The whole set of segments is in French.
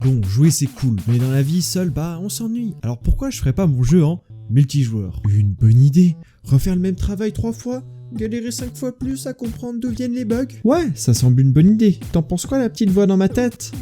Bon, jouer c'est cool, mais dans la vie, seul, bah on s'ennuie. Alors pourquoi je ferais pas mon jeu en multijoueur? Une bonne idée. Refaire le même travail 3 fois? Galérer 5 fois plus à comprendre d'où viennent les bugs? Ouais, ça semble une bonne idée. T'en penses quoi la petite voix dans ma tête?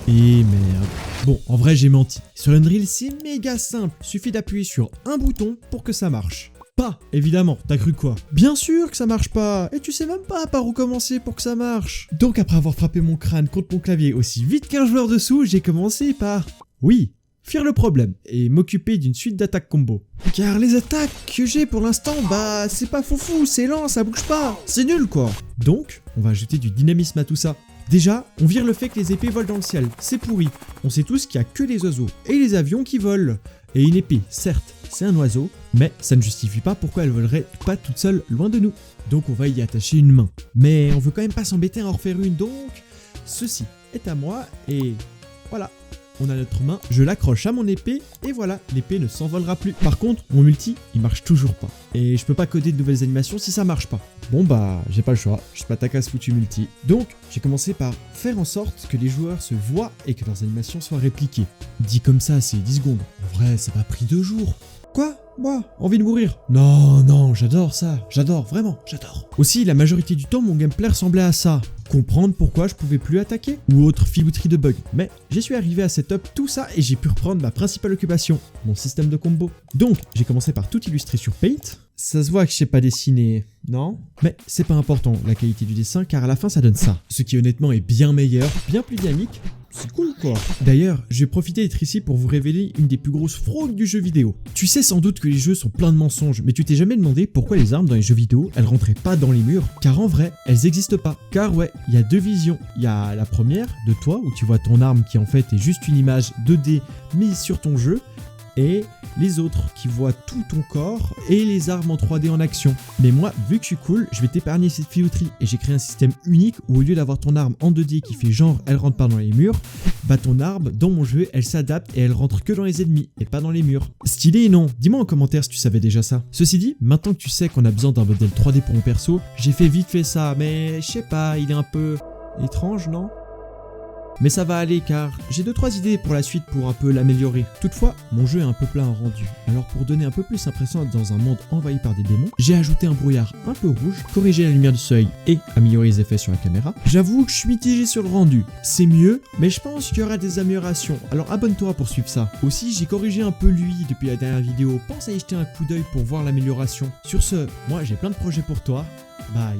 Et merde. Bon, en vrai j'ai menti. Sur Unreal c'est méga simple. Suffit d'appuyer sur un bouton pour que ça marche. Pas, évidemment, t'as cru quoi? Bien sûr que ça marche pas, et tu sais même pas par où commencer pour que ça marche. Donc après avoir frappé mon crâne contre mon clavier aussi vite qu'un joueur dessous, j'ai commencé par... Oui, fuir le problème, et m'occuper d'une suite d'attaques combo. Car les attaques que j'ai pour l'instant, bah c'est pas foufou, c'est lent, ça bouge pas, c'est nul quoi. Donc, on va ajouter du dynamisme à tout ça. Déjà, on vire le fait que les épées volent dans le ciel, c'est pourri. On sait tous qu'il y a que les oiseaux et les avions qui volent. Et une épée, certes, c'est un oiseau, mais ça ne justifie pas pourquoi elle volerait pas toute seule loin de nous. Donc on va y attacher une main. Mais on veut quand même pas s'embêter à en refaire une, donc ceci est à moi et voilà. On a notre main, je l'accroche à mon épée et voilà, l'épée ne s'envolera plus. Par contre, mon multi, il marche toujours pas. Et je peux pas coder de nouvelles animations si ça marche pas. Bon bah, j'ai pas le choix, je m'attaque à ce foutu multi. Donc, j'ai commencé par faire en sorte que les joueurs se voient et que leurs animations soient répliquées. Dit comme ça, c'est 10 secondes. En vrai, ça m'a pris 2 jours. Quoi? Moi, envie de mourir? Non, j'adore ça, j'adore, vraiment, j'adore. Aussi, la majorité du temps, mon gameplay ressemblait à ça. Comprendre pourquoi je pouvais plus attaquer, ou autre filouterie de bugs. Mais j'y suis arrivé à setup tout ça et j'ai pu reprendre ma principale occupation, mon système de combo. Donc, j'ai commencé par tout illustrer sur Paint. Ça se voit que je sais pas dessiner, non? Mais c'est pas important, la qualité du dessin, car à la fin ça donne ça. Ce qui honnêtement est bien meilleur, bien plus dynamique. C'est cool quoi. D'ailleurs, je vais profiter d'être ici pour vous révéler une des plus grosses fraudes du jeu vidéo. Tu sais sans doute que les jeux sont pleins de mensonges, mais tu t'es jamais demandé pourquoi les armes dans les jeux vidéo, elles rentraient pas dans les murs? Car en vrai, elles existent pas. Car ouais, il y a 2 visions. Il y a la première, de toi, où tu vois ton arme qui en fait est juste une image 2D mise sur ton jeu, et les autres qui voient tout ton corps et les armes en 3D en action. Mais moi, vu que je suis cool, je vais t'épargner cette filouterie et j'ai créé un système unique où au lieu d'avoir ton arme en 2D qui fait genre elle rentre pas dans les murs, bah ton arme dans mon jeu elle s'adapte et elle rentre que dans les ennemis et pas dans les murs. Stylé non? Dis-moi en commentaire si tu savais déjà ça. Ceci dit, maintenant que tu sais qu'on a besoin d'un modèle 3D pour mon perso, j'ai fait vite fait ça, mais je sais pas, il est un peu étrange non? Mais ça va aller car j'ai 2-3 idées pour la suite pour un peu l'améliorer. Toutefois, mon jeu est un peu plein en rendu. Alors pour donner un peu plus l'impression d'être dans un monde envahi par des démons, j'ai ajouté un brouillard un peu rouge, corrigé la lumière du seuil et amélioré les effets sur la caméra. J'avoue que je suis mitigé sur le rendu. C'est mieux, mais je pense qu'il y aura des améliorations. Alors abonne-toi pour suivre ça. Aussi, j'ai corrigé un peu lui depuis la dernière vidéo. Pense à y jeter un coup d'œil pour voir l'amélioration. Sur ce, moi j'ai plein de projets pour toi. Bye.